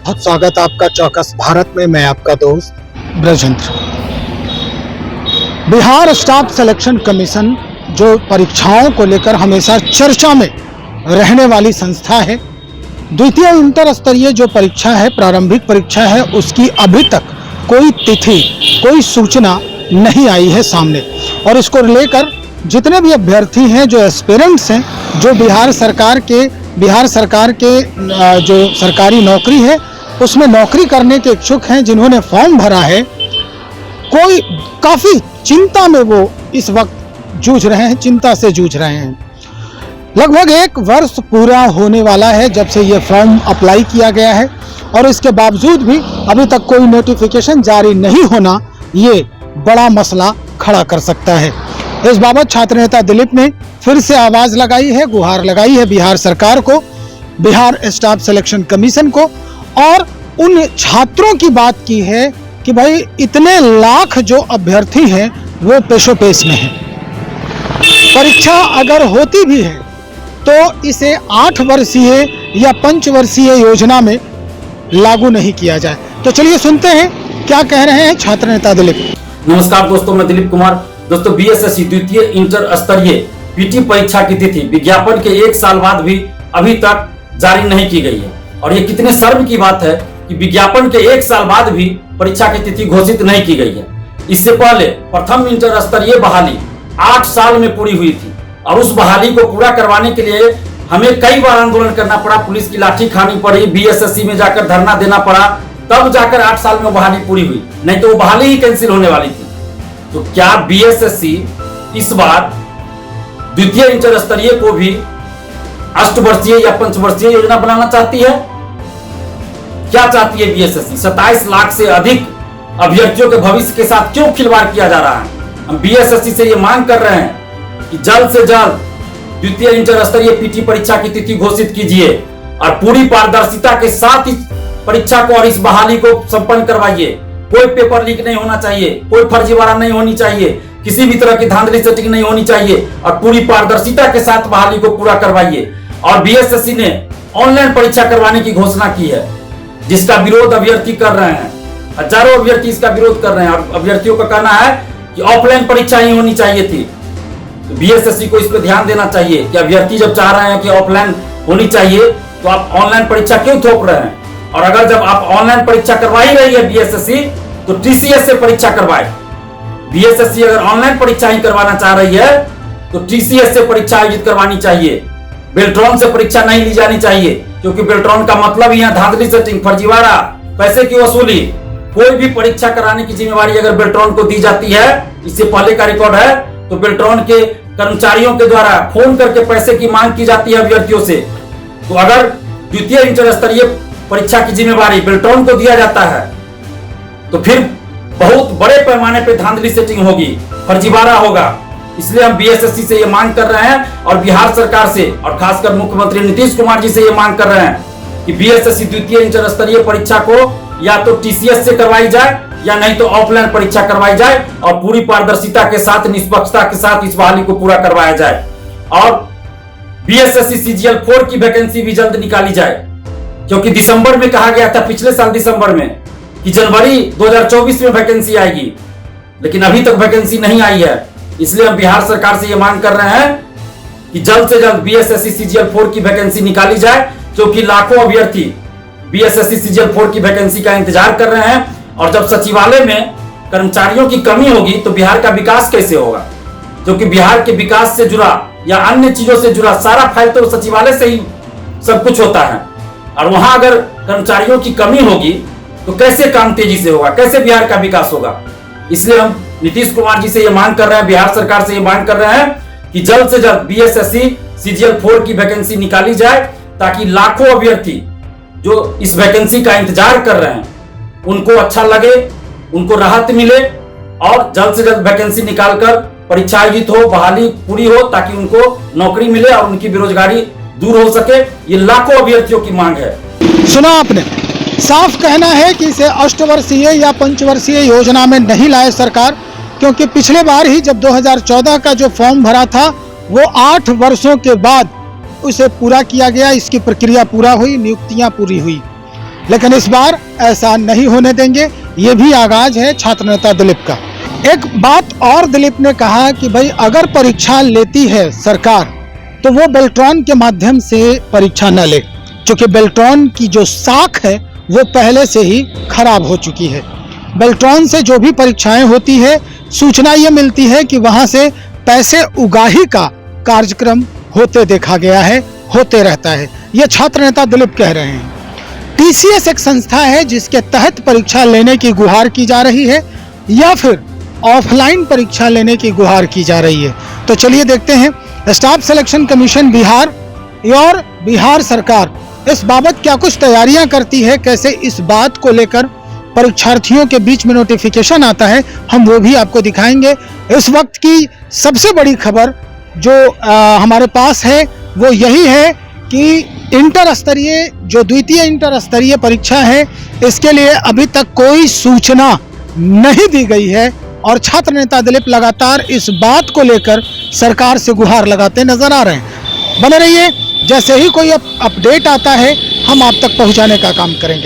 बहुत स्वागत आपका चौकस भारत में। मैं आपका दोस्त Brajendra. Bihar staff selection commission जो परीक्षाओं को लेकर हमेशा चर्चा में रहने वाली संस्था है, द्वितीय इंटर स्तरीय जो परीक्षा है, प्रारंभिक परीक्षा है, उसकी अभी तक कोई तिथि, कोई सूचना नहीं आई है सामने। और इसको लेकर जितने भी अभ्यर्थी हैं, जो एस्पिरेंट्स हैं, जो बिहार सरकार के जो सरकारी नौकरी है उसमें नौकरी करने के इच्छुक हैं, जिन्होंने फॉर्म भरा है, कोई काफ़ी चिंता में वो इस वक्त जूझ रहे हैं, चिंता से जूझ रहे हैं। लगभग 1 वर्ष पूरा होने वाला है जब से ये फॉर्म अप्लाई किया गया है और इसके बावजूद भी अभी तक कोई नोटिफिकेशन जारी नहीं होना ये बड़ा मसला खड़ा कर सकता है। इस बाबत छात्र नेता दिलीप ने फिर से आवाज लगाई है, गुहार लगाई है बिहार सरकार को, बिहार स्टाफ सिलेक्शन कमीशन को, और उन छात्रों की बात की है कि भाई इतने लाख जो अभ्यर्थी हैं वो पेशोपेश में हैं। परीक्षा अगर होती भी है तो इसे 8 वर्षीय या 5 वर्षीय योजना में लागू नहीं किया जाए। तो चलिए सुनते हैं क्या कह रहे हैं छात्र नेता दिलीप। नमस्कार दोस्तों, मैं दिलीप कुमार। दोस्तों, बीएसएससी द्वितीय इंटर स्तरीय पीटी परीक्षा की तिथि विज्ञापन के 1 साल बाद भी अभी तक जारी नहीं की गई है। और ये कितने शर्म की बात है कि विज्ञापन के 1 साल बाद भी परीक्षा की तिथि घोषित नहीं की गई है। इससे पहले प्रथम इंटर स्तरीय बहाली 8 साल में पूरी हुई थी और उस बहाली को पूरा करवाने के लिए हमें कई बार आंदोलन करना पड़ा, पुलिस की लाठी खानी पड़ी, बीएसएससी में जाकर धरना देना पड़ा, तब जाकर 8 साल में बहाली पूरी हुई, नहीं तो वो बहाली ही कैंसिल होने वाली थी। तो क्या बीएसएससी इस बार द्वितीय इंटर स्तरीय को भी 8 वर्षीय या 5 वर्षीय योजना बनाना चाहती है? क्या चाहती है बीएसएससी? 27 लाख से अधिक अभ्यर्थियों के भविष्य के साथ क्यों खिलवाड़ किया जा रहा है? हम बीएसएससी से ये मांग कर रहे हैं कि जल्द से जल्द द्वितीय इंटर स्तरीय पीटी परीक्षा की तिथि घोषित कीजिए और पूरी पारदर्शिता के साथ इस परीक्षा को और इस बहाली को संपन्न करवाइए। कोई पेपर लीक नहीं होना चाहिए, कोई फर्जीवाड़ा नहीं होनी चाहिए, किसी भी तरह की धांधली सेटिंग नहीं होनी चाहिए और पूरी पारदर्शिता के साथ बहाली को पूरा करवाइए। और बीएसएससी ने ऑनलाइन परीक्षा करवाने की घोषणा की है, जिसका विरोध अभ्यर्थी कर रहे हैं। हजारों अभ्यर्थी इसका विरोध कर रहे हैं और अभ्यर्थियों का कहना है कि ऑफलाइन परीक्षा ही होनी चाहिए थी। तो बीएसएससी को इस पर ध्यान देना चाहिए कि अभ्यर्थी जब चाह रहे हैं कि ऑफलाइन होनी चाहिए तो आप ऑनलाइन परीक्षा क्यों थोप रहे हैं? और अगर जब आप ऑनलाइन परीक्षा करवा ही रही है बीएसएससी, तो टीसीएस से परीक्षा करवाए। बीएसएससी अगर ऑनलाइन परीक्षा ही करवाना चाह रही है तो टीसीएस से परीक्षा आयोजित करवानी चाहिए। बेल्ट्रॉन से परीक्षा नहीं ली जानी चाहिए, क्योंकि बेल्ट्रॉन का मतलब ही है धांधली सेटिंग, फर्जीवाड़ा, पैसे की वसूली। कोई भी परीक्षा कराने की जिम्मेवारी अगर बेल्ट्रॉन को दी जाती है, इससे पहले का रिकॉर्ड है, तो बेल्ट्रॉन के कर्मचारियों के द्वारा फोन करके पैसे की मांग की जाती है अभ्यर्थियों से। तो अगर द्वितीय इंटर स्तरीय परीक्षा की जिम्मेवारी बेल्ट्रॉन को दिया जाता है तो फिर बहुत बड़े पैमाने पे धांधली सेटिंग होगी, फर्जीवाड़ा होगा। इसलिए हम बीएसएससी से ये मांग कर रहे हैं और बिहार सरकार से और खासकर मुख्यमंत्री नीतीश कुमार जी से ये मांग कर रहे हैं कि बीएसएससी द्वितीय इंटर स्तरीय परीक्षा को या तो टीसीएस से करवाई जाए या नहीं तो ऑफलाइन परीक्षा करवाई जाए और पूरी पारदर्शिता के साथ, निष्पक्षता के साथ इस बहाली को पूरा करवाया जाए। और बीएसएससी सीजीएल 4 की वैकेंसी भी जल्द निकाली जाए, क्योंकि दिसंबर में कहा गया था, पिछले साल दिसंबर में, कि जनवरी 2024 में वैकेंसी आएगी, लेकिन अभी तक वैकेंसी नहीं आई है। इसलिए हम बिहार सरकार से यह मांग कर रहे हैं कि जल्द से जल्द बीएसएससी सीजीएल 4 की वैकेंसी निकाली जाए, क्योंकि लाखों अभ्यर्थी बीएसएससी सीजीएल 4 की वैकेंसी का इंतजार कर रहे हैं। और जब सचिवालय में कर्मचारियों की कमी होगी तो बिहार का विकास कैसे होगा? क्योंकि बिहार के विकास से जुड़ा या अन्य चीजों से जुड़ा सारा फाइल तो सचिवालय से ही सब कुछ होता है, और वहां अगर कर्मचारियों की कमी होगी तो कैसे काम तेजी से होगा, कैसे बिहार का विकास होगा? इसलिए हम नीतीश कुमार जी से ये मांग कर रहे हैं, बिहार सरकार से ये मांग कर रहे हैं कि जल्द से जल्द बीएसएससी सीजीएल 4 की वैकेंसी निकाली जाए, ताकि लाखों अभ्यर्थी जो इस वैकेंसी का इंतजार कर रहे हैं उनको अच्छा लगे, उनको राहत मिले और जल्द से जल्द वैकेंसी निकालकर परीक्षा आयोजित हो, बहाली पूरी हो, ताकि उनको नौकरी मिले और उनकी बेरोजगारी दूर हो सके। ये लाखों अभ्यर्थियों की मांग है। सुना आपने, साफ कहना है कि इसे 8 वर्षीय या 5 वर्षीय योजना में नहीं लाए सरकार, क्योंकि पिछले बार ही जब 2014 का जो फॉर्म भरा था वो 8 वर्षों के बाद उसे पूरा किया गया, इसकी प्रक्रिया पूरा हुई, नियुक्तियां पूरी हुई। लेकिन इस बार ऐसा नहीं होने देंगे। ये भी आगाज है छात्र नेता दिलीप का। एक बात और दिलीप ने कहा कि भाई अगर परीक्षा लेती है सरकार तो वो बेल्ट्रॉन के माध्यम से परीक्षा न ले, क्योंकि बेल्ट्रॉन की जो साख है वो पहले से ही खराब हो चुकी है। बेल्ट्रॉन से जो भी परीक्षाएं होती है, सूचना ये मिलती है कि वहां से पैसे उगाही का कार्यक्रम होते देखा गया है, होते रहता है। ये छात्र नेता दिलीप कह रहे हैं। टीसीएस एक संस्था है जिसके तहत परीक्षा लेने की गुहार की जा रही है या फिर ऑफलाइन परीक्षा लेने की गुहार की जा रही है। तो चलिए देखते हैं स्टाफ सिलेक्शन कमीशन बिहार और बिहार सरकार इस बाबत क्या कुछ तैयारियां करती है, कैसे इस बात को लेकर परीक्षार्थियों के बीच में नोटिफिकेशन आता है, हम वो भी आपको दिखाएंगे। इस वक्त की सबसे बड़ी खबर जो हमारे पास है वो यही है कि इंटर स्तरीय जो द्वितीय इंटर स्तरीय परीक्षा है इसके लिए अभी तक कोई सूचना नहीं दी गई है और छात्र नेता दिलीप लगातार इस बात को लेकर सरकार से गुहार लगाते नजर आ रहे हैं। बने रहिए, जैसे ही कोई अपडेट आता है हम आप तक पहुंचाने का काम करेंगे।